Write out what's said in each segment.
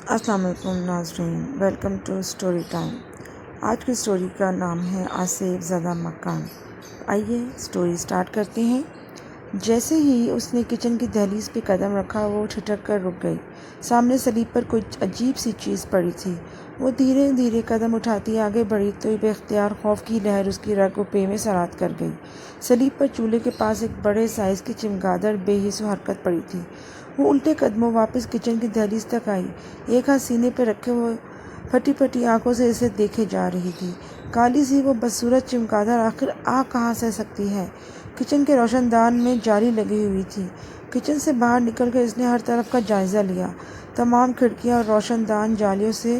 السلام علیکم ناظرین، ویلکم ٹو اسٹوری ٹائم۔ آج کی اسٹوری کا نام ہے آصف زدہ مکان۔ آئیے اسٹوری سٹارٹ کرتے ہیں۔ جیسے ہی اس نے کچن کی دہلیز پہ قدم رکھا وہ ٹھٹک کر رک گئی۔ سامنے سلیب پر کچھ عجیب سی چیز پڑی تھی۔ وہ دھیرے دھیرے قدم اٹھاتی آگے بڑھی تو بے اختیار خوف کی لہر اس کی رگ و پے میں سرات کر گئی۔ سلیب پر چولہے کے پاس ایک بڑے سائز کی چمگادڑ بے حس و حرکت پڑی تھی۔ وہ الٹے قدموں واپس کچن کی دہلیز تک آئی، ایک ہاتھ سینے پہ رکھے ہوئے پھٹی پھٹی آنکھوں سے اسے دیکھے جا رہی تھی۔ کالی سی وہ بدصورت چمگادڑ آخر آ کہاں سے سکتی ہے؟ کچن کے روشن دان میں جالی لگی ہوئی تھی۔ کچن سے باہر نکل کر اس نے ہر طرف کا جائزہ لیا۔ تمام کھڑکیاں اور روشن دان جالیوں سے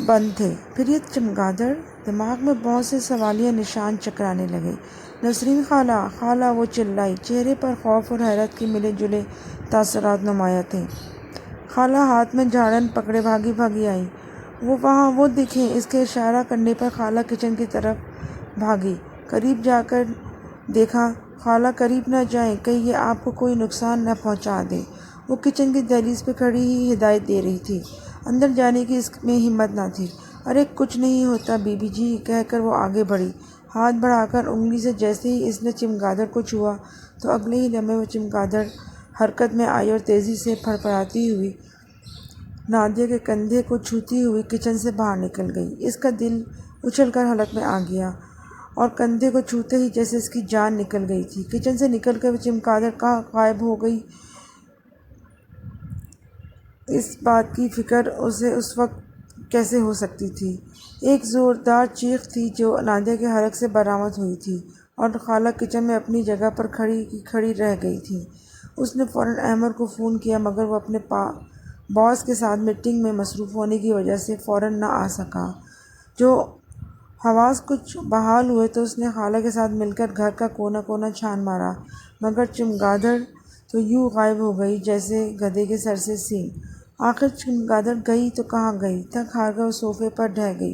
بند تھے۔ پھر یہ چمگادڑ؟ دماغ میں بہت سے سوالیہ نشان چکرانے لگے۔ نسرین خالہ، خالہ، وہ چلائی۔ چہرے پر خوف اور حیرت کے ملے جلے تاثرات نمایاں تھے۔ خالہ ہاتھ میں جھاڑن پکڑے بھاگی بھاگی آئی۔ وہ وہاں، وہ دیکھیں! اس کے اشارہ کرنے پر خالہ کچن کی طرف بھاگی۔ قریب جا کر دیکھا، خالہ قریب نہ جائیں، کہیں یہ آپ کو کوئی نقصان نہ پہنچا دے۔ وہ کچن کی دہلیز پہ کھڑی ہی ہدایت دے رہی تھی، اندر جانے کی اس میں ہمت نہ تھی۔ ارے کچھ نہیں ہوتا بی بی جی، کہہ کر وہ آگے بڑھی، ہاتھ بڑھا کر انگلی سے جیسے ہی اس نے چمگادڑ کو چھوا تو اگلے ہی لمحے وہ چمگادڑ حرکت میں آئی اور تیزی سے پھڑپھڑاتی ہوئی نادیہ کے کندھے کو چھوتی ہوئی کچن سے باہر نکل گئی۔ اس کا دل اچھل کر حلق میں آ گیا اور کندھے کو چھوتے ہی جیسے اس کی جان نکل گئی تھی۔ کچن سے نکل کر وہ چمگادڑ کہاں غائب ہو گئی، اس بات کی فکر اسے اس وقت کیسے ہو سکتی تھی؟ ایک زوردار چیخ تھی جو نادیہ کے حلق سے برآمد ہوئی تھی اور خالہ کچن میں اپنی جگہ پر کھڑی کی کھڑی رہ گئی تھی۔ اس نے فوراً احمد کو فون کیا مگر وہ اپنے باس کے ساتھ میٹنگ میں مصروف ہونے کی وجہ سے فوراً نہ آ سکا۔ جو حواس کچھ بحال ہوئے تو اس نے خالہ کے ساتھ مل کر گھر کا کونا کونا چھان مارا مگر چمگادڑ تو یوں غائب ہو گئی جیسے گدھے کے سر سے سینگ۔ آخر چمگادڑ گئی تو کہاں گئی؟ تھک ہار کر وہ صوفے پر ڈھہ گئی۔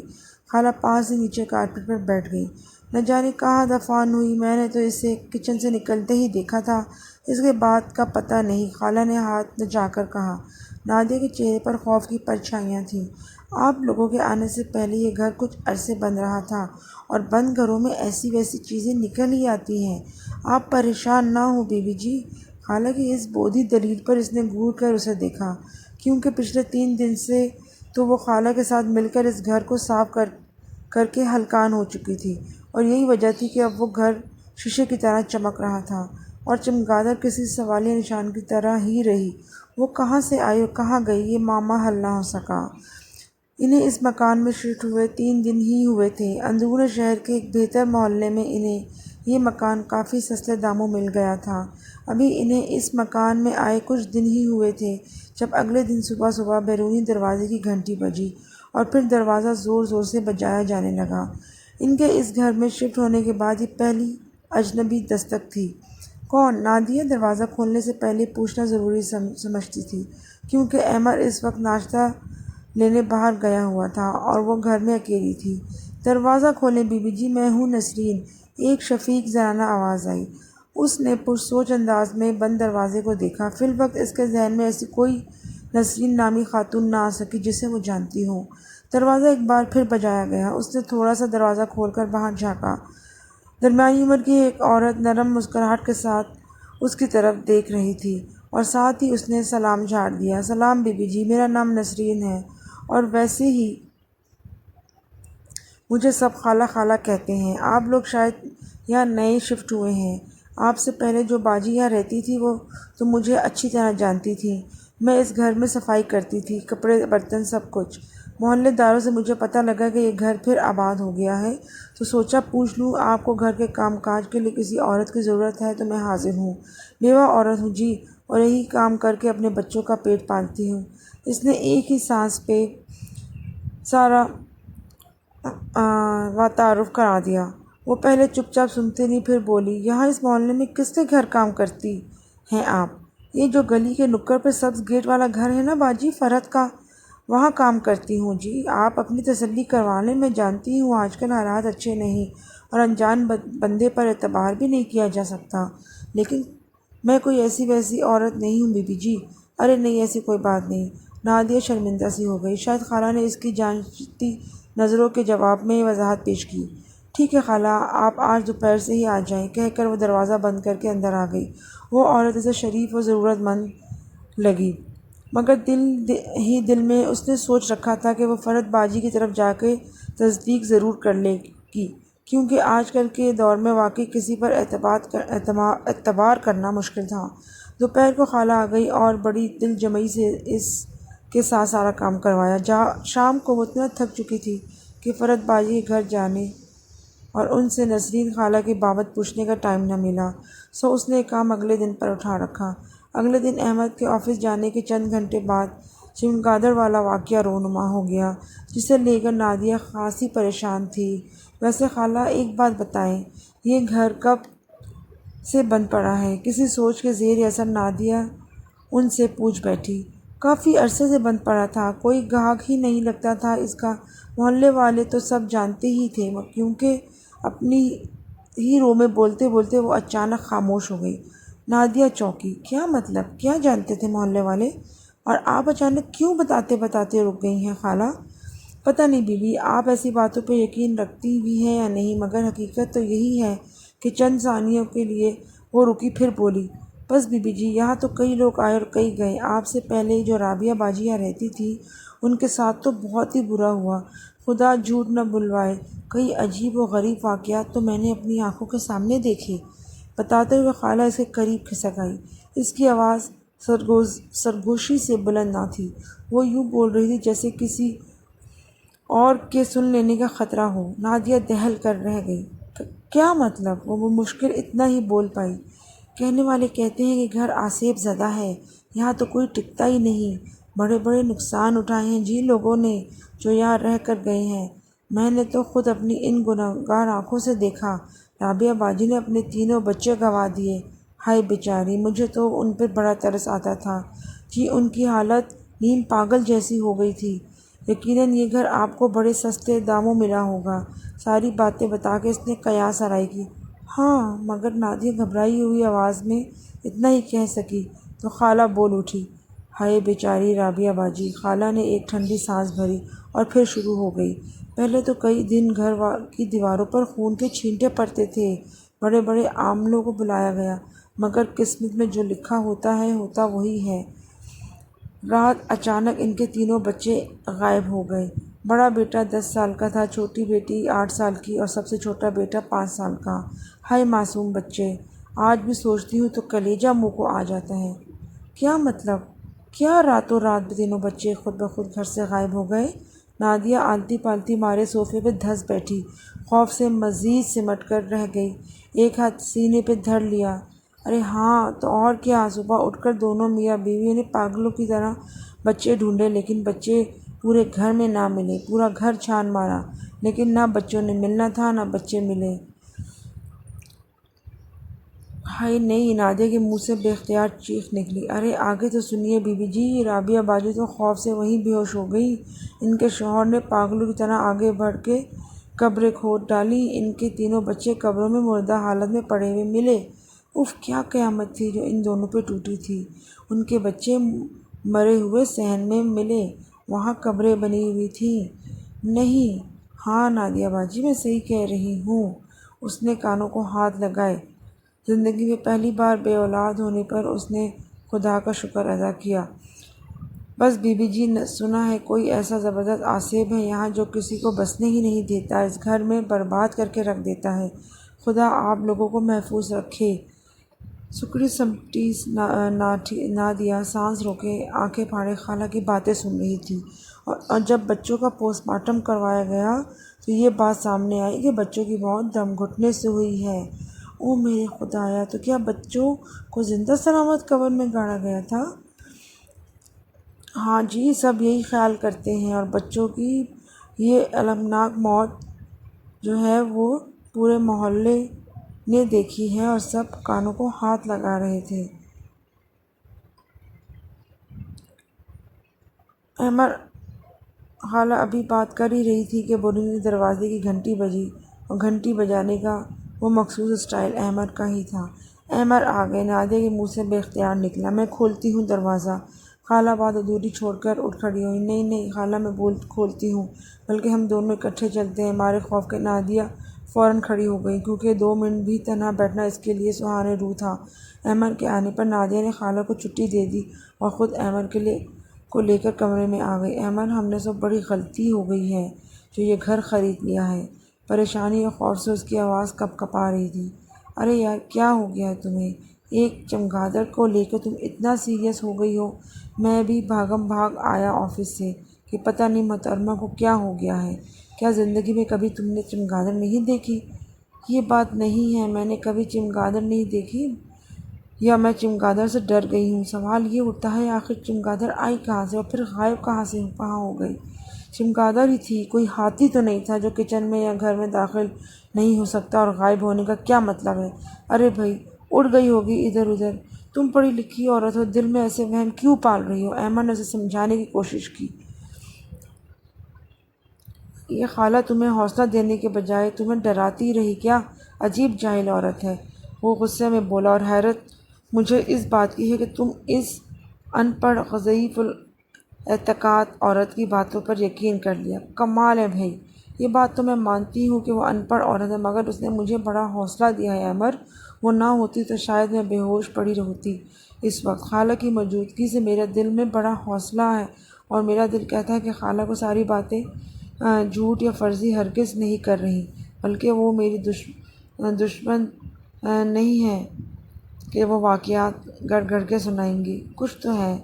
خالہ پاس ہی نیچے کارپیٹ پر بیٹھ گئی۔ نہ جانے کہاں دفن ہوئی، میں نے تو اسے کچن سے نکلتے ہی دیکھا تھا، اس کے بعد کا پتہ نہیں، خالہ نے ہاتھ جا کر کہا۔ نادیہ کے چہرے پر خوف کی پرچھائیاں تھیں۔ آپ لوگوں کے آنے سے پہلے یہ گھر کچھ عرصے بند رہا تھا اور بند گھروں میں ایسی ویسی چیزیں نکل ہی آتی ہیں۔ آپ پریشان نہ ہوں بی بی جی۔ خالہ کی اس بودھی دلیل پر اس نے گھور کر اسے دیکھا، کیونکہ پچھلے 3 دن سے تو وہ خالہ کے ساتھ مل کر اس گھر کو صاف کر کے ہلکان ہو چکی تھی اور یہی وجہ تھی کہ اب وہ گھر شیشے کی طرح چمک رہا تھا اور چمگادڑ کسی سوالیہ نشان کی طرح ہی رہی۔ وہ کہاں سے آئی اور کہاں گئی، یہ معمہ حل نہ ہو سکا۔ انہیں اس مکان میں شفٹ ہوئے 3 دن ہی ہوئے تھے۔ اندرون شہر کے ایک بہتر محلے میں انہیں یہ مکان کافی سستے داموں مل گیا تھا۔ ابھی انہیں اس مکان میں آئے کچھ دن ہی ہوئے تھے جب اگلے دن صبح صبح بیرونی دروازے کی گھنٹی بجی اور پھر دروازہ زور زور سے بجایا جانے لگا۔ ان کے اس گھر میں شفٹ ہونے کے بعد یہ پہلی اجنبی دستک تھی۔ کون؟ نادیہ دروازہ کھولنے سے پہلے پوچھنا ضروری سمجھتی تھی، کیونکہ احمد اس وقت ناشتہ لینے باہر گیا ہوا تھا اور وہ گھر میں اکیلی تھی۔ دروازہ کھولیں بی بی جی، میں ہوں نسرین، ایک شفیق زنانہ آواز آئی۔ اس نے پرسوچ انداز میں بند دروازے کو دیکھا۔ فی الوقت اس کے ذہن میں ایسی کوئی نسرین نامی خاتون نہ آ سکی جسے وہ جانتی ہو۔ دروازہ ایک بار پھر بجایا گیا۔ اس نے تھوڑا سا دروازہ کھول کر باہر جھانکا۔ درمیانی عمر کی ایک عورت نرم مسکراہٹ کے ساتھ اس کی طرف دیکھ رہی تھی اور ساتھ ہی اس نے سلام جھاڑ دیا۔ سلام بی بی جی، میرا نام نسرین ہے اور ویسے ہی مجھے سب خالہ خالہ کہتے ہیں۔ آپ لوگ شاید یہاں نئے شفٹ ہوئے ہیں۔ آپ سے پہلے جو باجی یہاں رہتی تھی وہ تو مجھے اچھی طرح جانتی تھی۔ میں اس گھر میں صفائی کرتی تھی، کپڑے برتن سب کچھ۔ محلے داروں سے مجھے پتہ لگا کہ یہ گھر پھر آباد ہو گیا ہے تو سوچا پوچھ لوں، آپ کو گھر کے کام کاج کے لیے کسی عورت کی ضرورت ہے تو میں حاضر ہوں۔ بیوہ عورت ہوں جی، اور یہی کام کر کے اپنے بچوں کا پیٹ پالتی ہوں۔ اس نے ایک ہی سانس پہ سارا تعارف کرا دیا۔ وہ پہلے چپ چاپ سنتی رہی، پھر بولی، یہاں اس محلے میں کس کے گھر کام کرتی ہیں آپ؟ یہ جو گلی کے نکڑ پہ سبز گیٹ والا گھر ہے نا باجی، فرحت کا، وہاں کام کرتی ہوں جی۔ آپ اپنی تسلی کروا لیں، میں جانتی ہوں آج کل حالات اچھے نہیں اور انجان بندے پر اعتبار بھی نہیں کیا جا سکتا، لیکن میں کوئی ایسی ویسی عورت نہیں ہوں بی بی جی۔ ارے نہیں، ایسی کوئی بات نہیں، نادیہ شرمندہ سی ہو گئی۔ شاید خالہ نے اس کی جانچتی نظروں کے جواب میں یہ وضاحت پیش کی۔ ٹھیک ہے خالہ، آپ آج دوپہر سے ہی آ جائیں، کہہ کر وہ دروازہ بند کر کے اندر آ گئی۔ وہ عورت اسے شریف و ضرورت مند لگی، مگر دل میں اس نے سوچ رکھا تھا کہ وہ فرید باجی کی طرف جا کے تصدیق ضرور کر لے گی، کیونکہ آج کل کے دور میں واقعی کسی پر اعتبار کرنا مشکل تھا۔ دوپہر کو خالہ آ گئی اور بڑی دل جمعی سے اس کے ساتھ سارا کام کروایا۔ شام کو وہ اتنا تھک چکی تھی کہ فرید باجی کے گھر جانے اور ان سے نسرین خالہ کی بابت پوچھنے کا ٹائم نہ ملا، سو اس نے یہ کام اگلے دن پر اٹھا رکھا۔ اگلے دن احمد کے آفس جانے کے چند گھنٹے بعد چمگادڑ والا واقعہ رونما ہو گیا، جسے لے کر نادیہ خاصی پریشان تھی۔ ویسے خالہ ایک بات بتائیں، یہ گھر کب سے بند پڑا ہے؟ کسی سوچ کے زیر اثر نادیہ ان سے پوچھ بیٹھی۔ کافی عرصے سے بند پڑا تھا، کوئی گاہک ہی نہیں لگتا تھا اس کا، محلے والے تو سب جانتے ہی تھے، کیونکہ اپنی ہی رو میں بولتے بولتے وہ اچانک خاموش ہو گئی۔ نادیہ چونکی۔ کیا مطلب؟ کیا جانتے تھے محلے والے؟ اور آپ اچانک کیوں بتاتے بتاتے رک گئی ہیں خالہ؟ پتہ نہیں بی بی، آپ ایسی باتوں پہ یقین رکھتی بھی ہیں یا نہیں، مگر حقیقت تو یہی ہے کہ چند ثانیوں کے لیے وہ رکی، پھر بولی، بس بی بی جی، یہاں تو کئی لوگ آئے اور کئی گئے۔ آپ سے پہلے جو رابعہ باجی یہاں رہتی تھی، ان کے ساتھ تو بہت ہی برا ہوا، خدا جھوٹ نہ بلوائے، کئی عجیب و غریب واقعات تو میں نے اپنی آنکھوں کے سامنے دیکھے۔ بتاتے ہوئے خالہ اس کے قریب کھسک آئی۔ اس کی آواز سرگوشی سے بلند نہ تھی، وہ یوں بول رہی تھی جیسے کسی اور کے سن لینے کا خطرہ ہو۔ نادیہ دہل کر رہ گئی۔ کیا مطلب؟ وہ بمشکل اتنا ہی بول پائی۔ کہنے والے کہتے ہیں کہ گھر آسیب زدہ ہے، یہاں تو کوئی ٹکتا ہی نہیں، بڑے بڑے نقصان اٹھائے ہیں جی لوگوں نے جو یہاں رہ کر گئے ہیں۔ میں نے تو خود اپنی ان گنہگار آنکھوں سے دیکھا، رابعہ باجی نے اپنے تینوں بچے گنوا دیے۔ ہائے بیچاری، مجھے تو ان پہ بڑا ترس آتا تھا جی، ان کی حالت نیم پاگل جیسی ہو گئی تھی۔ یقیناً یہ گھر آپ کو بڑے سستے داموں ملا ہوگا۔ ساری باتیں بتا کے اس نے قیاس آرائی کی۔ ہاں، مگر نادیہ گھبرائی ہوئی آواز میں اتنا ہی کہہ سکی تو خالہ بول اٹھی، ہائے بیچاری رابعہ باجی۔ خالہ نے ایک ٹھنڈی سانس بھری اور پھر شروع ہو گئی۔ پہلے تو کئی دن گھر کی دیواروں پر خون کے چھینٹے پڑتے تھے، بڑے بڑے عاملوں کو بلایا گیا، مگر قسمت میں جو لکھا ہوتا ہے ہوتا وہی ہے۔ رات اچانک ان کے تینوں بچے غائب ہو گئے۔ بڑا بیٹا 10 سال کا تھا، چھوٹی بیٹی 8 سال کی اور سب سے چھوٹا بیٹا 5 سال کا۔ ہائے معصوم بچے، آج بھی سوچتی ہوں تو کلیجہ منہ کو آ جاتا ہے۔ کیا مطلب؟ کیا راتوں رات تینوں بچے خود بخود گھر سے غائب ہو گئے؟ نادیہ آلتی پالتی مارے صوفے پہ دھنس بیٹھی، خوف سے مزید سمٹ کر رہ گئی، ایک ہاتھ سینے پہ دھر لیا۔ ارے ہاں تو اور کیا، صبح اٹھ کر دونوں میاں بیوی نے پاگلوں کی طرح بچے ڈھونڈے، لیکن بچے پورے گھر میں نہ ملے، پورا گھر چھان مارا، لیکن نہ بچوں نے ملنا تھا نہ بچے ملے۔ ہائے نہیں، نادیہ کے منہ سے بے اختیار چیخ نکلی۔ ارے آگے تو سنیے بی بی جی، رابعہ باجی تو خوف سے وہیں بے ہوش ہو گئی، ان کے شوہر نے پاگلوں کی طرح آگے بڑھ کے قبریں کھود ڈالیں، ان کے تینوں بچے قبروں میں مردہ حالت میں پڑے ہوئے ملے۔ اف، کیا قیامت تھی جو ان دونوں پہ ٹوٹی تھی۔ ان کے بچے مرے ہوئے صحن میں ملے، وہاں قبریں بنی ہوئی تھیں۔ نہیں، ہاں نادیہ باجی، میں صحیح کہہ رہی ہوں۔ اس نے کانوں کو ہاتھ لگائے۔ زندگی میں پہلی بار بے اولاد ہونے پر اس نے خدا کا شکر ادا کیا۔ بس بی بی جی، سنا ہے کوئی ایسا زبردست آسیب ہے یہاں جو کسی کو بسنے ہی نہیں دیتا، اس گھر میں برباد کر کے رکھ دیتا ہے۔ خدا آپ لوگوں کو محفوظ رکھے۔ سکڑی سمٹی نادیہ سانس روکے آنکھیں پھاڑے خالہ کی باتیں سن رہی تھی، اور جب بچوں کا پوسٹ مارٹم کروایا گیا تو یہ بات سامنے آئی کہ بچوں کی موت دم گھٹنے سے ہوئی ہے۔ او میرے خدایا، تو کیا بچوں کو زندہ سلامت قبر میں گاڑا گیا تھا؟ ہاں جی، سب یہی خیال کرتے ہیں، اور بچوں کی یہ المناک موت جو ہے وہ پورے محلے نے دیکھی ہے، اور سب کانوں کو ہاتھ لگا رہے تھے۔ احمد خالہ ابھی بات کر ہی رہی تھی کہ برونی دروازے کی گھنٹی بجی، اور گھنٹی بجانے کا وہ مخصوص اسٹائل احمد کا ہی تھا۔ احمد آ گئے۔ نادیہ کے منہ سے بے اختیار نکلا، میں کھولتی ہوں دروازہ۔ خالہ بات ادھوری چھوڑ کر اٹھ کھڑی ہوئی۔ نہیں نہیں خالہ، میں بول کھولتی ہوں، بلکہ ہم دونوں اکٹھے چلتے ہیں۔ مارے خوف کے نادیہ فوراً کھڑی ہو گئی، کیونکہ 2 منٹ بھی تنہا بیٹھنا اس کے لیے سہارے روح تھا۔ ایمن کے آنے پر نادیہ نے خالہ کو چھٹی دے دی اور خود ایمن کو لے کر کمرے میں آ گئی۔ ایمن، ہم نے سب بڑی غلطی ہو گئی ہے جو یہ گھر خرید لیا ہے۔ پریشانی اور خوف سے اس کی آواز کپ کپا رہی تھی۔ ارے یار، کیا ہو گیا ہے تمہیں؟ ایک چمگادڑ کو لے کر تم اتنا سیریس ہو گئی ہو؟ میں بھی بھاگم بھاگ آیا آفس سے کہ پتہ نہیں محترمہ کو کیا ہو گیا ہے۔ کیا زندگی میں کبھی تم نے چمگادڑ نہیں دیکھی؟ یہ بات نہیں ہے، میں نے کبھی چمگادڑ نہیں دیکھی یا میں چمگادڑ سے ڈر گئی ہوں۔ سوال یہ اٹھتا ہے آخر چمگادڑ آئی کہاں سے اور پھر غائب کہاں ہو گئی؟ چمگادڑ ہی تھی، کوئی ہاتھی تو نہیں تھا جو کچن میں یا گھر میں داخل نہیں ہو سکتا۔ اور غائب ہونے کا کیا مطلب ہے؟ ارے بھائی، اڑ گئی ہوگی ادھر ادھر۔ تم پڑھی لکھی عورت ہو، دل میں ایسے وہم کیوں پال رہی ہو؟ ایمن نے اسے سمجھانے کی کوشش کی۔ یہ خالہ تمہیں حوصلہ دینے کے بجائے تمہیں ڈراتی رہی کیا؟ عجیب جاہل عورت ہے، وہ غصے میں بولا۔ اور حیرت مجھے اس بات کی ہے کہ تم اس ان پڑھ ضعیف الاعتقاد عورت کی باتوں پر یقین کر لیا۔ کمال ہے بھائی، یہ بات تو میں مانتی ہوں کہ وہ ان پڑھ عورت ہے، مگر اس نے مجھے بڑا حوصلہ دیا ہے عمر۔ وہ نہ ہوتی تو شاید میں بے ہوش پڑی ہوتی اس وقت۔ خالہ کی موجودگی سے میرے دل میں بڑا حوصلہ ہے، اور میرا دل کہتا ہے کہ خالہ کو ساری باتیں جھوٹ یا فرضی ہرگز نہیں کر رہی، بلکہ وہ میری دشمن نہیں ہے کہ وہ واقعات گڑھ گڑھ کے سنائیں گی۔ کچھ تو ہے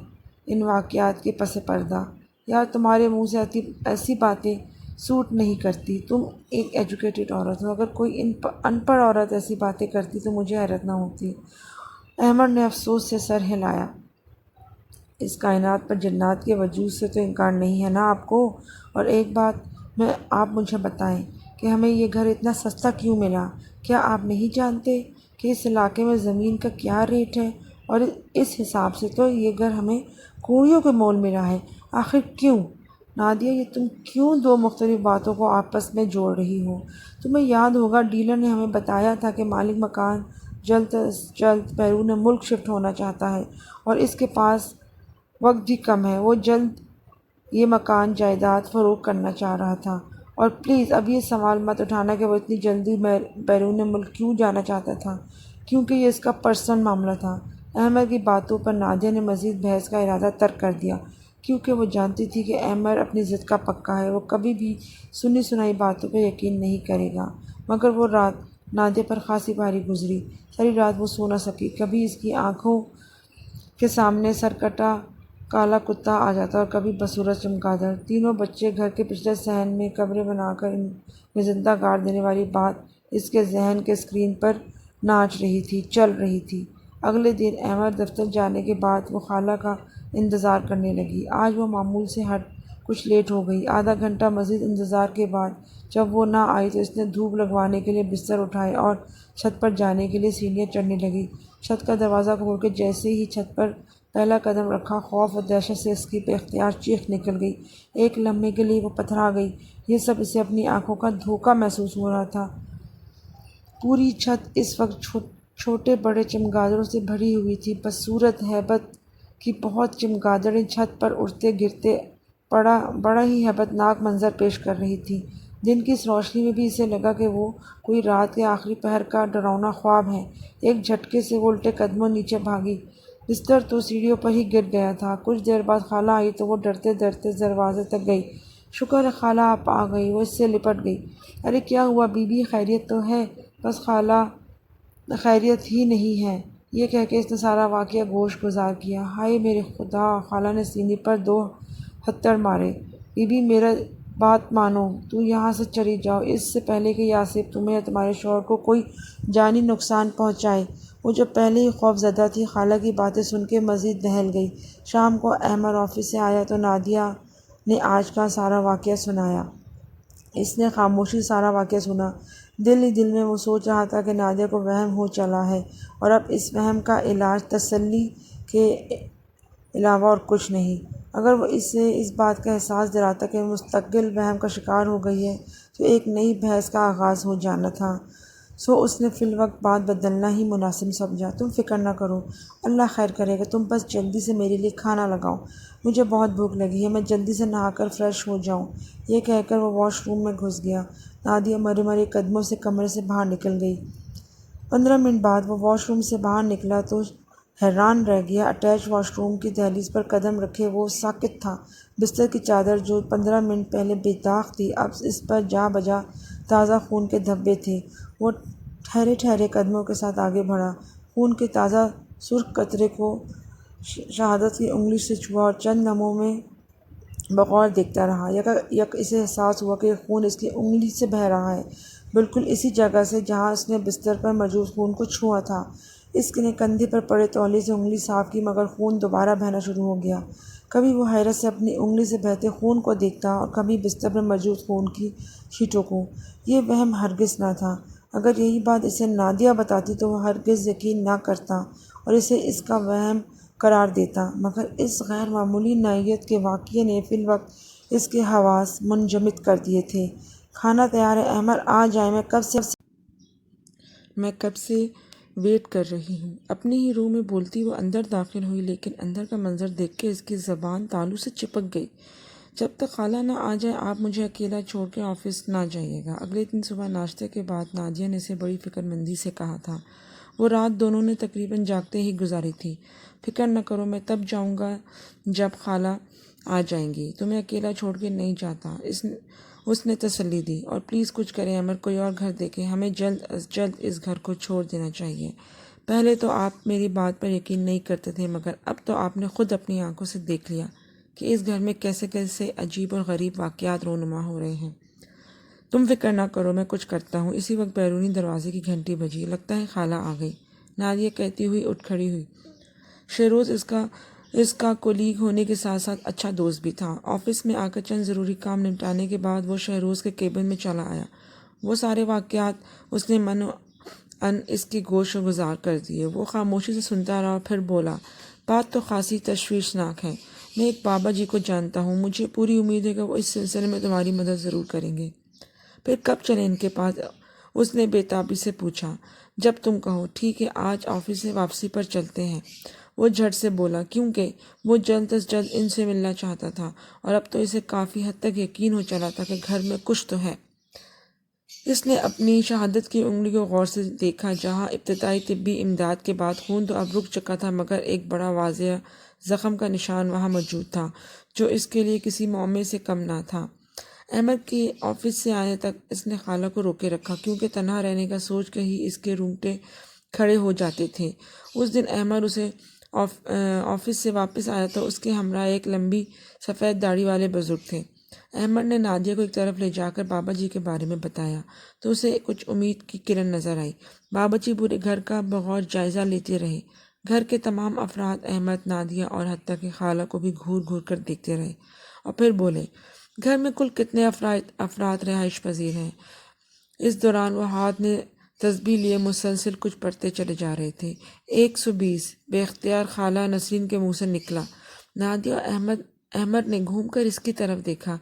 ان واقعات کے پس پردہ۔ یار، تمہارے منہ سے ایسی باتیں سوٹ نہیں کرتی۔ تم ایک ایجوکیٹڈ عورت ہو، اگر کوئی ان پڑھ عورت ایسی باتیں کرتی تو مجھے حیرت نہ ہوتی۔ احمد نے افسوس سے سر ہلایا۔ اس کائنات پر جنات کے وجود سے تو انکار نہیں ہے نا آپ کو؟ اور ایک بات آپ مجھے بتائیں کہ ہمیں یہ گھر اتنا سستا کیوں ملا؟ کیا آپ نہیں جانتے کہ اس علاقے میں زمین کا کیا ریٹ ہے؟ اور اس حساب سے تو یہ گھر ہمیں کوڑیوں کے مول ملا ہے۔ آخر کیوں؟ نادیہ، یہ تم کیوں 2 مختلف باتوں کو آپس میں جوڑ رہی ہو؟ تمہیں یاد ہوگا ڈیلر نے ہمیں بتایا تھا کہ مالک مکان جلد از جلد بیرون ملک شفٹ ہونا چاہتا ہے اور اس کے پاس وقت بھی کم ہے۔ وہ جلد یہ مکان جائیداد فروخت کرنا چاہ رہا تھا۔ اور پلیز اب یہ سوال مت اٹھانا کہ وہ اتنی جلدی بیرون ملک کیوں جانا چاہتا تھا، کیونکہ یہ اس کا پرسنل معاملہ تھا۔ احمد کی باتوں پر نادیہ نے مزید بحث کا ارادہ ترک کر دیا، کیونکہ وہ جانتی تھی کہ احمد اپنی ضد کا پکا ہے۔ وہ کبھی بھی سنی سنائی باتوں پر یقین نہیں کرے گا۔ مگر وہ رات نادیہ پر خاصی بھاری گزری۔ ساری رات وہ سو نہ سکی۔ کبھی اس کی آنکھوں کے سامنے سرکٹا کالا کتا آ جاتا اور کبھی بدصورت چمگادڑ۔ تینوں بچے گھر کے پچھلے صحن میں کمرے بنا کر ان میں زندہ گاڑ دینے والی بات اس کے ذہن کے اسکرین پر ناچ رہی تھی، چل رہی تھی۔ اگلے دن احمد دفتر جانے کے بعد وہ خالہ کا انتظار کرنے لگی۔ آج وہ معمول سے ہٹ کچھ لیٹ ہو گئی۔ آدھا گھنٹہ مزید انتظار کے بعد جب وہ نہ آئی تو اس نے دھوپ لگوانے کے لیے بستر اٹھائے اور چھت پر جانے کے لیے سیڑھیاں چڑھنے لگی۔ چھت کا دروازہ کھول کے جیسے ہی چھت پر پہلا قدم رکھا، خوف اور دہشت سے اس کی بے اختیار چیخ نکل گئی۔ ایک لمحے کے لیے وہ پتھرا گئی۔ یہ سب اسے اپنی آنکھوں کا دھوکا محسوس ہو رہا تھا۔ پوری چھت اس وقت چھوٹے بڑے چمگادڑوں سے بھری ہوئی تھی۔ بدصورت ہیبت کی بہت چمگادڑیں چھت پر اڑتے گرتے بڑا ہی ہیبت ناک منظر پیش کر رہی تھیں۔ دن کی اس روشنی میں بھی اسے لگا کہ وہ کوئی رات کے آخری پہر کا ڈراؤنا خواب ہے۔ ایک جھٹکے سے وہ الٹے قدموں نیچے بھاگی۔ بستر تو سیڑھیوں پر ہی گر گیا تھا۔ کچھ دیر بعد خالہ آئی تو وہ ڈرتے ڈرتے دروازے تک گئی۔ شکر ہے خالہ آپ آ گئی، وہ اس سے لپٹ گئی۔ ارے کیا ہوا بی بی، خیریت تو ہے؟ بس خالہ، خیریت ہی نہیں ہے، یہ کہہ کے اس نے سارا واقعہ گوش گزار کیا۔ ہائے میرے خدا! خالہ نے سینے پر 2 ہتھڑ مارے۔ بی بی، میرا بات مانو، تو یہاں سے چلی جاؤ، اس سے پہلے کہ یہ آصف تمہیں یا تمہارے شوہر کو کوئی جانی نقصان پہنچائے۔ وہ جو پہلے ہی خوف زدہ تھی، خالہ کی باتیں سن کے مزید دہل گئی۔ شام کو احمد آفس سے آیا تو نادیہ نے آج کا سارا واقعہ سنایا۔ اس نے خاموشی سے سارا واقعہ سنا۔ دل ہی دل میں وہ سوچ رہا تھا کہ نادیہ کو وہم ہو چلا ہے اور اب اس وہم کا علاج تسلی کے علاوہ اور کچھ نہیں۔ اگر وہ اسے اس بات کا احساس دلاتا کہ وہ مستقل وہم کا شکار ہو گئی ہے تو ایک نئی بحث کا آغاز ہو جانا تھا۔ سو اس نے فی الوقت بات بدلنا ہی مناسب سمجھا۔ تم فکر نہ کرو، اللہ خیر کرے گا، تم بس جلدی سے میرے لیے کھانا لگاؤ، مجھے بہت بھوک لگی ہے، میں جلدی سے نہا کر فریش ہو جاؤں۔ یہ کہہ کر وہ واش روم میں گھس گیا۔ نادیہ مرے مرے قدموں سے کمرے سے باہر نکل گئی۔ 15 منٹ بعد وہ واش روم سے باہر نکلا تو حیران رہ گیا۔ اٹیچ واش روم کی دہلیز پر قدم رکھے وہ ساکت تھا۔ بستر کی چادر جو 15 منٹ پہلے بے داغ تھی، اب اس پر جا بجا تازہ خون کے دھبے تھے۔ وہ ٹھہرے ٹھہرے قدموں کے ساتھ آگے بڑھا، خون کے تازہ سرخ قطرے کو شہادت کی انگلی سے چھوا اور چند لمحوں میں بغور دیکھتا رہا۔ یک اسے احساس ہوا کہ یہ خون اس کی انگلی سے بہہ رہا ہے، بالکل اسی جگہ سے جہاں اس نے بستر پر موجود خون کو چھوا تھا۔ اس نے کندھے پر پڑے تولیے سے انگلی صاف کی، مگر خون دوبارہ بہنا شروع ہو گیا۔ کبھی وہ حیرت سے اپنی انگلی سے بہتے خون کو دیکھتا اور کبھی بستر پر موجود خون کی چھینٹوں کو۔ یہ وہم ہرگز نہ تھا۔ اگر یہی بات اسے نادیہ بتاتی تو وہ ہرگز یقین نہ کرتا اور اسے اس کا وہم قرار دیتا، مگر اس غیر معمولی نوعیت کے واقعے نے فی الوقت اس کے حواس منجمد کر دیے تھے۔ کھانا تیار ہے احمد، آ جائیں، میں کب سے ویٹ کر رہی ہوں۔ اپنے ہی روم میں بولتی وہ اندر داخل ہوئی، لیکن اندر کا منظر دیکھ کے اس کی زبان تالو سے چپک گئی۔ جب تک خالہ نہ آ جائے آپ مجھے اکیلا چھوڑ کے آفس نہ جائیے گا۔ اگلے دن صبح ناشتے کے بعد نادیہ نے اسے بڑی فکر مندی سے کہا تھا۔ وہ رات دونوں نے تقریباً جاگتے ہی گزاری تھی۔ فکر نہ کرو، میں تب جاؤں گا جب خالہ آ جائیں گی، تمہیں اکیلا چھوڑ کے نہیں جاتا، اس نے تسلی دی۔ اور پلیز کچھ کریں امر، کوئی اور گھر دیکھیں، ہمیں جلد از جلد اس گھر کو چھوڑ دینا چاہیے۔ پہلے تو آپ میری بات پر یقین نہیں کرتے تھے، مگر اب تو آپ نے خود اپنی آنکھوں سے دیکھ لیا کہ اس گھر میں کیسے کیسے عجیب اور غریب واقعات رونما ہو رہے ہیں۔ تم فکر نہ کرو، میں کچھ کرتا ہوں۔ اسی وقت بیرونی دروازے کی گھنٹی بجی۔ لگتا ہے خالہ آ گئی، نادیہ کہتی ہوئی اٹھ کھڑی ہوئی۔ شہروز اس کا کولیگ ہونے کے ساتھ ساتھ اچھا دوست بھی تھا۔ آفس میں آ کر چند ضروری کام نمٹانے کے بعد وہ شہروز کے کیبن میں چلا آیا۔ وہ سارے واقعات اس نے من ان اس کی گوش گزار کر دیے۔ وہ خاموشی سے سنتا رہا، پھر بولا، بات تو خاصی تشویشناک ہے۔ میں ایک بابا جی کو جانتا ہوں، مجھے پوری امید ہے کہ وہ اس سلسلے میں تمہاری مدد ضرور کریں گے۔ پھر کب چلیں ان کے پاس؟ اس نے بے تابی سے پوچھا۔ جب تم کہو۔ ٹھیک ہے، آج آفس سے واپسی پر چلتے ہیں، وہ جھٹ سے بولا، کیونکہ وہ جلد از جلد ان سے ملنا چاہتا تھا اور اب تو اسے کافی حد تک یقین ہو چلا تھا کہ گھر میں کچھ تو ہے۔ اس نے اپنی شہادت کی انگلی کو غور سے دیکھا۔ جہاں ابتدائی طبی امداد کے بعد خون تو اب رک چکا تھا، مگر ایک بڑا واضح زخم کا نشان وہاں موجود تھا، جو اس کے لیے کسی معمے سے کم نہ تھا۔ احمد کے آفس سے آنے تک اس نے خالہ کو روکے رکھا، کیونکہ تنہا رہنے کا سوچ کے ہی اس کے رونگٹے کھڑے ہو جاتے تھے۔ اس دن احمد اسے آفس سے واپس آیا تو اس کے ہمراہ ایک لمبی سفید داڑھی والے بزرگ تھے۔ احمد نے نادیہ کو ایک طرف لے جا کر بابا جی کے بارے میں بتایا تو اسے کچھ امید کی کرن نظر آئی۔ بابا جی پورے گھر کا بغور جائزہ لیتے رہے۔ گھر کے تمام افراد احمد، نادیہ اور حتیٰ کہ خالہ کو بھی گھور گھور کر دیکھتے رہے اور پھر بولے، گھر میں کل کتنے افراد رہائش پذیر ہیں؟ اس دوران وہ ہاتھ میں تسبیح لیے مسلسل کچھ پڑھتے چلے جا رہے تھے۔ 120 بے اختیار خالہ نسرین کے منہ سے نکلا۔ نادیہ اور احمد نے گھوم کر اس کی طرف دیکھا۔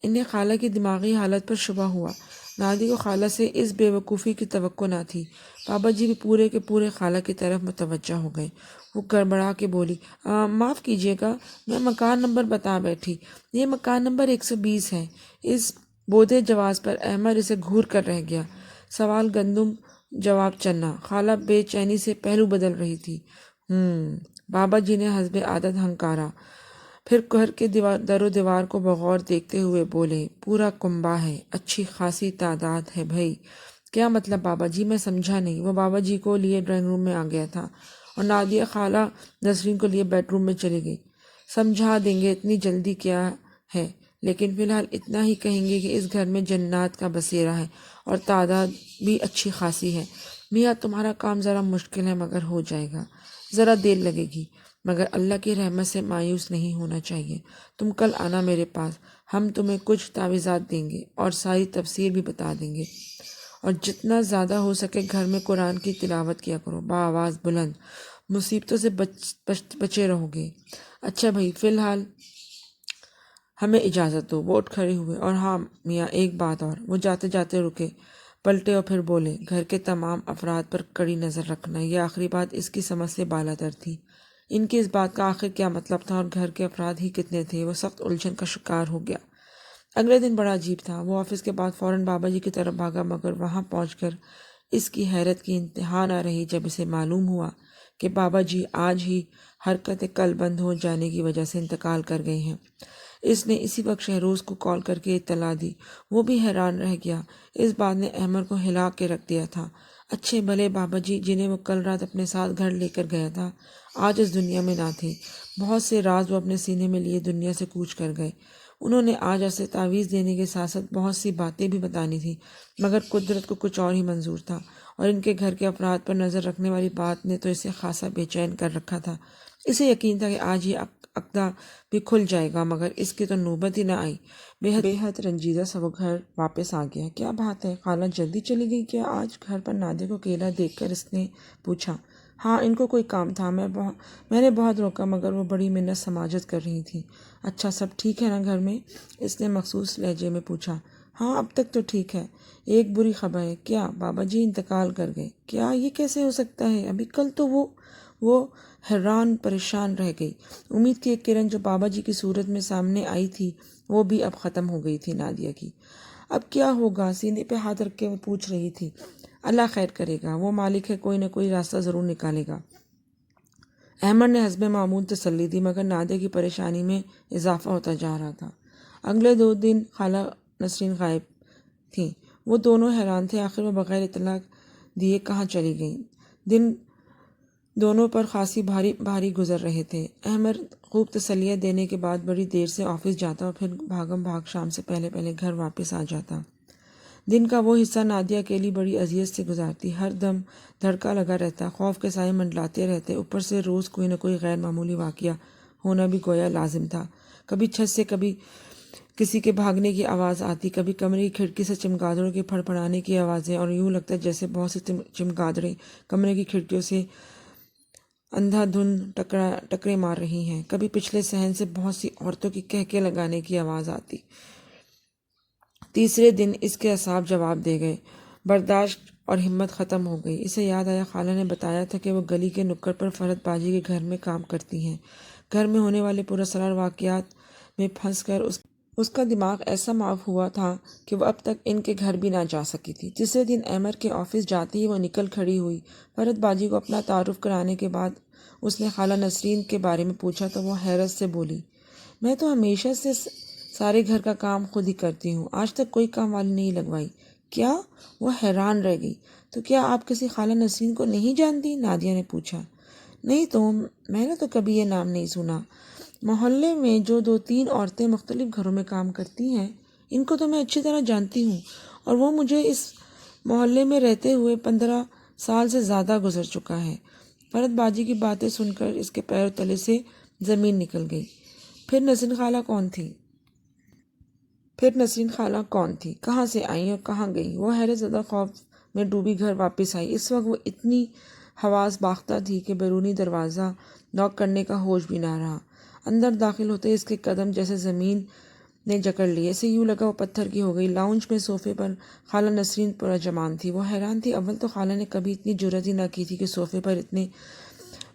انہیں خالہ کی دماغی حالت پر شبہ ہوا۔ نادیہ کو خالہ سے اس بے وقوفی کی توقع نہ تھی۔ بابا جی بھی پورے کے پورے خالہ کی طرف متوجہ ہو گئے۔ وہ گڑبڑا کے بولی، معاف کیجیے گا، میں مکان نمبر بتا بیٹھی، یہ مکان نمبر 120 ہے۔ اس بودھے جواز پر احمد اسے گھور کر رہ گیا۔ سوال گندم، جواب چنا۔ خالہ بے چینی سے پہلو بدل رہی تھی۔ بابا جی نے حسب عادت ہنکارا، پھر گھر کے در و دیوار کو بغور دیکھتے ہوئے بولے، پورا کنبہ ہے، اچھی خاصی تعداد ہے بھائی۔ کیا مطلب بابا جی؟ میں سمجھا نہیں۔ وہ بابا جی کو لیے ڈرائنگ روم میں آ گیا تھا اور نادیہ خالہ نسرین کو لیے بیڈ روم میں چلی گئی۔ سمجھا دیں گے، اتنی جلدی کیا ہے، لیکن فی الحال اتنا ہی کہیں گے کہ اس گھر میں جنات کا بسیرا ہے اور تعداد بھی اچھی خاصی ہے۔ میاں تمہارا کام ذرا مشکل ہے، مگر ہو جائے گا، ذرا دیر لگے گی، مگر اللہ کی رحمت سے مایوس نہیں ہونا چاہیے۔ تم کل آنا میرے پاس، ہم تمہیں کچھ تعویذات دیں گے اور ساری تفسیر بھی بتا دیں گے، اور جتنا زیادہ ہو سکے گھر میں قرآن کی تلاوت کیا کرو، بآواز بلند، مصیبتوں سے بچے رہو گے۔ اچھا بھائی، فی الحال ہمیں اجازت دو۔ وہ اٹھ کھڑے ہوئے۔ اور ہاں میاں، ایک بات اور۔ وہ جاتے جاتے رکے۔ پلٹے اور پھر بولے، گھر کے تمام افراد پر کڑی نظر رکھنا۔ یہ آخری بات اس کی سمجھ سے بالاتر تھی۔ ان کی اس بات کا آخر کیا مطلب تھا اور گھر کے افراد ہی کتنے تھے؟ وہ سخت الجھن کا شکار ہو گیا۔ اگلے دن بڑا عجیب تھا۔ وہ آفس کے بعد فوراً بابا جی کی طرف بھاگا، مگر وہاں پہنچ کر اس کی حیرت کی انتہا نہ رہی جب اسے معلوم ہوا کہ بابا جی آج ہی حرکت قلب بند ہو جانے کی وجہ سے انتقال کر گئے ہیں۔ اس نے اسی وقت شہروز کو کال کر کے اطلاع دی۔ وہ بھی حیران رہ گیا۔ اس بات نے احمد کو ہلا کے رکھ دیا تھا۔ اچھے بھلے بابا جی، جنہیں وہ کل رات اپنے ساتھ گھر لے کر گیا تھا، آج اس دنیا میں نہ تھے۔ بہت سے راز وہ اپنے سینے میں لیے دنیا سے کوچ کر گئے۔ انہوں نے آج اسے تعویذ دینے کے ساتھ ساتھ بہت سی باتیں بھی بتانی تھیں، مگر قدرت کو کچھ اور ہی منظور تھا، اور ان کے گھر کے افراد پر نظر رکھنے والی بات نے تو اسے خاصا بے چین کر رکھا تھا۔ اسے یقین تھا کہ آج ہی عقدہ بھی کھل جائے گا، مگر اس کی تو نوبت ہی نہ آئی۔ بے حد رنجیدہ سا وہ گھر واپس آ گیا۔ کیا بات ہے، خالہ جلدی چلی گئی کیا آج؟ گھر پر نادیہ کو اکیلا دیکھ کر اس نے پوچھا۔ ہاں، ان کو کوئی کام تھا، میں نے بہت روکا، مگر وہ بڑی منت سماجت کر رہی تھی۔ اچھا، سب ٹھیک ہے نا گھر میں؟ اس نے مخصوص لہجے میں پوچھا۔ ہاں، اب تک تو ٹھیک ہے۔ ایک بری خبر ہے۔ کیا؟ بابا جی انتقال کر گئے؟ کیا؟ یہ کیسے ہو سکتا ہے؟ ابھی کل تو وہ حیران پریشان رہ گئی۔ امید کی ایک کرن جو بابا جی کی صورت میں سامنے آئی تھی، وہ بھی اب ختم ہو گئی تھی نادیہ کی۔ اب کیا ہوگا؟ سینے پہ ہاتھ رکھ کے وہ پوچھ رہی تھی۔ اللہ خیر کرے گا، وہ مالک ہے، کوئی نہ کوئی راستہ ضرور نکالے گا۔ احمد نے حسب معمول تسلی دی، مگر نادیہ کی پریشانی میں اضافہ ہوتا جا رہا تھا۔ اگلے 2 دن خالہ نسرین غائب تھیں۔ وہ دونوں حیران تھے، آخر وہ بغیر اطلاع دیے کہاں چلی گئیں۔ دن دونوں پر خاصی بھاری گزر رہے تھے۔ احمد خوب تسلیاں دینے کے بعد بڑی دیر سے آفس جاتا اور پھر بھاگم بھاگ شام سے پہلے گھر واپس آ جاتا۔ دن کا وہ حصہ نادیہ کے لیے بڑی اذیت سے گزارتی۔ ہر دم دھڑکا لگا رہتا، خوف کے سائے منڈلاتے رہتے، اوپر سے روز کوئی نہ کوئی غیر معمولی واقعہ ہونا بھی گویا لازم تھا۔ کبھی چھت سے کبھی کسی کے بھاگنے کی آواز آتی، کبھی کمرے کی کھڑکی سے چمگادڑوں کے پھڑپڑانے کی آوازیں، اور یوں لگتا جیسے بہت سی چمگادڑیں کمرے کی کھڑکیوں سے اندھا دھند ٹکرے مار رہی ہیں۔ کبھی پچھلے صحن سے بہت سی عورتوں کی کہکے لگانے کی آواز آتی۔ تیسرے دن اس کے اعصاب جواب دے گئے، برداشت اور ہمت ختم ہو گئی۔ اسے یاد آیا خالہ نے بتایا تھا کہ وہ گلی کے نکڑ پر فرحت باجی کے گھر میں کام کرتی ہیں۔ گھر میں ہونے والے پراسرار واقعات میں پھنس کر اس کا دماغ ایسا معاف ہوا تھا کہ وہ اب تک ان کے گھر بھی نہ جا سکی تھی۔ تیسرے دن احمد کے آفس جاتے ہی وہ نکل کھڑی ہوئی۔ فرحت باجی کو اپنا تعارف کرانے کے بعد اس نے خالہ نسرین کے بارے میں پوچھا تو وہ حیرت سے بولی، میں تو ہمیشہ سے سارے گھر کا کام خود ہی کرتی ہوں، آج تک کوئی کام والی نہیں لگوائی۔ کیا؟ وہ حیران رہ گئی۔ تو کیا آپ کسی خالہ نسرین کو نہیں جانتی؟ نادیہ نے پوچھا۔ نہیں تو، میں نے تو کبھی یہ نام نہیں سنا۔ محلے میں جو 2-3 عورتیں مختلف گھروں میں کام کرتی ہیں، ان کو تو میں اچھی طرح جانتی ہوں، اور وہ مجھے اس محلے میں رہتے ہوئے 15 سال سے زیادہ گزر چکا ہے۔ فرحت باجی کی باتیں سن کر اس کے پیروں تلے سے زمین نکل گئی۔ پھر نسرین خالہ کون تھی؟ کہاں سے آئیں اور کہاں گئیں؟ وہ حیرت زدہ خوف میں ڈوبی گھر واپس آئی۔ اس وقت وہ اتنی حواس باختہ تھی کہ بیرونی دروازہ ناک کرنے کا ہوش بھی نہ رہا۔ اندر داخل ہوتے اس کے قدم جیسے زمین نے جکڑ لیے، اسے یوں لگا وہ پتھر کی ہو گئی۔ لاؤنج میں صوفے پر خالہ نسرین پرجمان تھی۔ وہ حیران تھی، اول تو خالہ نے کبھی اتنی جرأت ہی نہ کی تھی کہ صوفے پر اتنے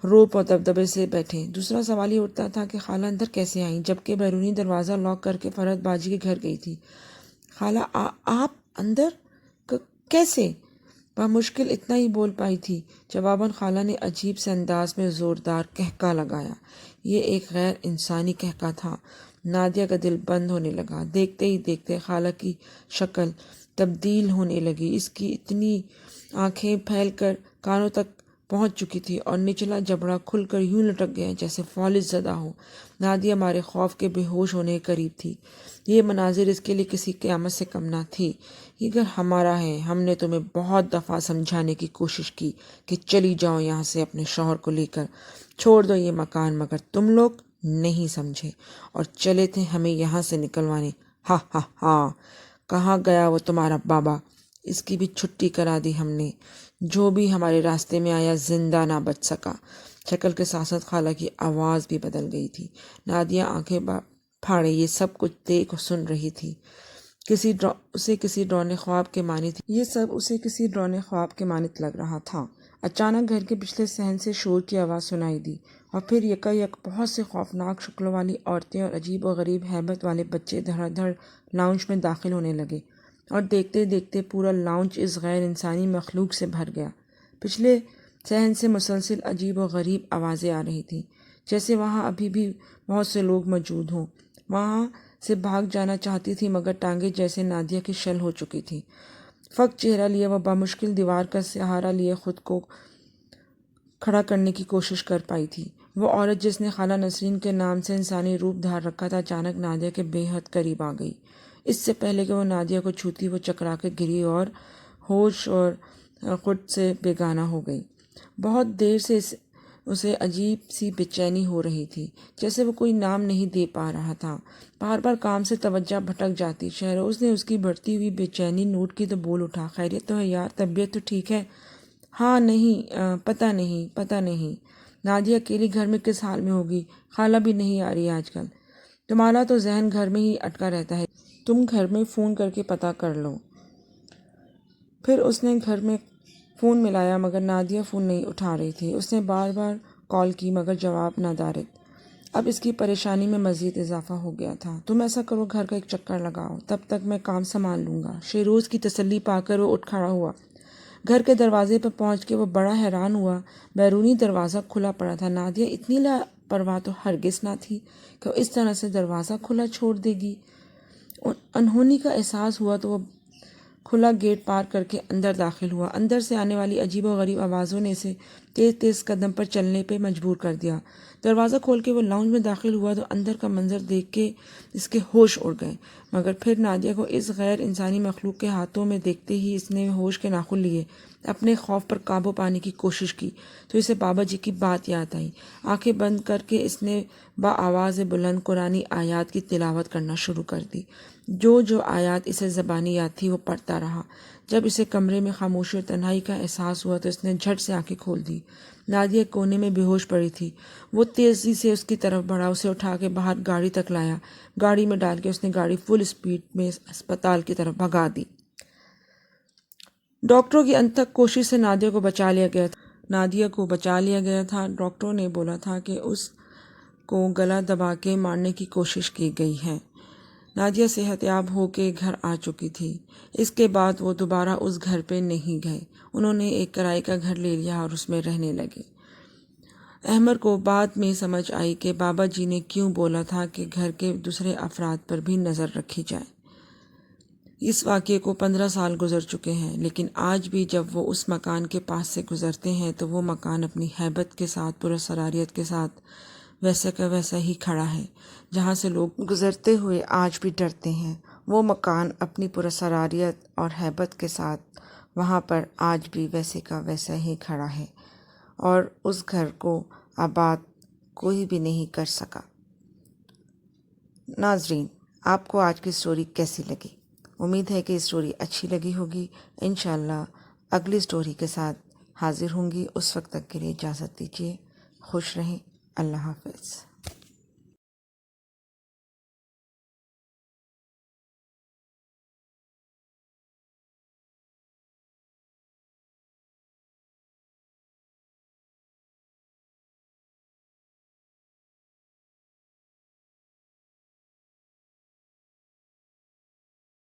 روب اور دبدبے سے بیٹھیں۔ دوسرا سوال یہ اٹھتا تھا کہ خالہ اندر کیسے آئیں، جبکہ بیرونی دروازہ لاک کر کے فرحت باجی کے گھر گئی تھی۔ خالہ آپ اندر کیسے؟ بمشکل اتنا ہی بول پائی تھی۔ جواباً خالہ نے عجیب سے انداز میں زوردار قہقہ لگایا۔ یہ ایک غیر انسانی قہقہ تھا۔ نادیہ کا دل بند ہونے لگا۔ دیکھتے ہی دیکھتے خالہ کی شکل تبدیل ہونے لگی۔ اس کی اتنی آنکھیں پھیل کر کانوں تک پہنچ چکی تھی اور نچلا جبڑا کھل کر یوں لٹک گیا جیسے فالج زدہ ہو۔ نادیہ مارے خوف کے بے ہوش ہونے کے قریب تھی۔ یہ مناظر اس کے لیے کسی قیامت سے کم نہ تھی۔ یہ گھر ہمارا ہے، ہم نے تمہیں بہت دفعہ سمجھانے کی کوشش کی کہ چلی جاؤ یہاں سے اپنے شوہر کو لے کر، چھوڑ دو یہ مکان، مگر تم لوگ نہیں سمجھے اور چلے تھے ہمیں یہاں سے نکلوانے۔ ہاں ہاں ہاں، کہاں گیا وہ تمہارا بابا؟ اس کی بھی چھٹی کرا دی ہم نے۔ جو بھی ہمارے راستے میں آیا زندہ نہ بچ سکا۔ شکل کے ساتھ ساتھ خالہ کی آواز بھی بدل گئی تھی۔ نادیہ آنکھیں پھاڑے یہ سب کچھ دیکھ اور سن رہی تھی۔ اسے کسی ڈراؤنے خواب کے مانند یہ سب اسے کسی ڈراؤنے خواب کے مانند لگ رہا تھا۔ اچانک گھر کے پچھلے صحن سے شور کی آواز سنائی دی، اور پھر یکایک بہت سے خوفناک شکلوں والی عورتیں اور عجیب و غریب ہیبت والے بچے دھڑا دھڑ لاؤنج میں داخل ہونے لگے، اور دیکھتے دیکھتے پورا لاؤنج اس غیر انسانی مخلوق سے بھر گیا۔ پچھلے صحن سے مسلسل عجیب و غریب آوازیں آ رہی تھیں، جیسے وہاں ابھی بھی بہت سے لوگ موجود ہوں۔ وہاں سے بھاگ جانا چاہتی تھی، مگر ٹانگیں جیسے نادیہ کی شل ہو چکی تھیں۔ فقط چہرہ لیے وہ بمشکل دیوار کا سہارا لیے خود کو کھڑا کرنے کی کوشش کر پائی تھی۔ وہ عورت جس نے خالہ نسرین کے نام سے انسانی روپ دھار رکھا تھا، اچانک نادیہ کے بے حد قریب آ گئی۔ اس سے پہلے کہ وہ نادیہ کو چھوتی، وہ چکرا کے گری اور ہوش اور خود سے بیگانہ ہو گئی۔ بہت دیر سے اسے عجیب سی بے چینی ہو رہی تھی، جیسے وہ کوئی نام نہیں دے پا رہا تھا۔ بار بار کام سے توجہ بھٹک جاتی۔ شہروز نے اس کی بڑھتی ہوئی بے چینی نوٹ کی تو بول اٹھا، خیریت تو ہے یار، طبیعت تو ٹھیک ہے؟ ہاں نہیں، پتہ نہیں۔ نادیہ اکیلی گھر میں کس حال میں ہوگی؟ خالہ بھی نہیں آ رہی آج کل۔ تمہارا تو ذہن گھر میں ہی اٹکا رہتا ہے، تم گھر میں فون کر کے پتہ کر لو۔ پھر اس نے گھر میں فون ملایا، مگر نادیہ فون نہیں اٹھا رہی تھی۔ اس نے بار بار کال کی، مگر جواب نادرد۔ اب اس کی پریشانی میں مزید اضافہ ہو گیا تھا۔ تم ایسا کرو، گھر کا ایک چکر لگاؤ، تب تک میں کام سنبھال لوں گا۔ شہروز کی تسلی پا کر وہ اٹھ کھڑا ہوا۔ گھر کے دروازے پر پہنچ کے وہ بڑا حیران ہوا۔ بیرونی دروازہ کھلا پڑا تھا۔ نادیہ اتنی لاپرواہ تو ہرگز نہ تھی کہ وہ اس طرح سے دروازہ کھلا چھوڑ دے گی۔ انہونی کا احساس ہوا تو وہ کھلا گیٹ پار کر کے اندر داخل ہوا۔ اندر سے آنے والی عجیب و غریب آوازوں نے اسے تیز تیز قدم پر چلنے پہ مجبور کر دیا۔ دروازہ کھول کے وہ لاؤنج میں داخل ہوا تو اندر کا منظر دیکھ کے اس کے ہوش اڑ گئے، مگر پھر نادیہ کو اس غیر انسانی مخلوق کے ہاتھوں میں دیکھتے ہی اس نے ہوش کے ناخن لیے، اپنے خوف پر قابو پانے کی کوشش کی تو اسے بابا جی کی بات یاد آئی۔ آنکھیں بند کر کے اس نے بآواز بلند قرآنی آیات کی تلاوت کرنا شروع کر دی۔ جو آیات اسے زبانی یاد تھی وہ پڑھتا رہا۔ جب اسے کمرے میں خاموشی اور تنہائی کا احساس ہوا تو اس نے جھٹ سے آنکھیں کھول دی۔ نادیہ کونے میں بے ہوش پڑی تھی۔ وہ تیزی سے اس کی طرف بڑھا، اسے اٹھا کے باہر گاڑی تک لایا۔ گاڑی میں ڈال کے اس نے گاڑی فل اسپیڈ میں اسپتال کی طرف بھگا دی۔ ڈاکٹروں کی انتھک کوشش سے نادیہ کو بچا لیا گیا تھا۔ ڈاکٹروں نے بولا تھا کہ اس کو گلا دبا کے مارنے کی کوشش کی گئی ہے۔ نادیہ صحت یاب ہو کے گھر آ چکی تھی۔ اس کے بعد وہ دوبارہ اس گھر پہ نہیں گئے۔ انہوں نے ایک کرائے کا گھر لے لیا اور اس میں رہنے لگے۔ احمد کو بعد میں سمجھ آئی کہ بابا جی نے کیوں بولا تھا کہ گھر کے دوسرے افراد پر بھی نظر رکھی جائے۔ اس واقعے کو 15 سال گزر چکے ہیں، لیکن آج بھی جب وہ اس مکان کے پاس سے گزرتے ہیں تو وہ مکان اپنی ہیبت کے ساتھ، پراسراریت کے ساتھ ویسا کا ویسا ہی کھڑا ہے۔ جہاں سے لوگ گزرتے ہوئے آج بھی ڈرتے ہیں، وہ مکان اپنی پراسراریت اور ہیبت کے ساتھ وہاں پر آج بھی ویسے کا ویسا ہی کھڑا ہے، اور اس گھر کو آباد کوئی بھی نہیں کر سکا۔ ناظرین، آپ کو آج کی سٹوری کیسی لگی؟ امید ہے کہ سٹوری اچھی لگی ہوگی۔ انشاءاللہ اگلی سٹوری کے ساتھ حاضر ہوں گی۔ اس وقت تک کے لیے اجازت دیجیے۔ خوش رہیں۔ اللہ حافظ۔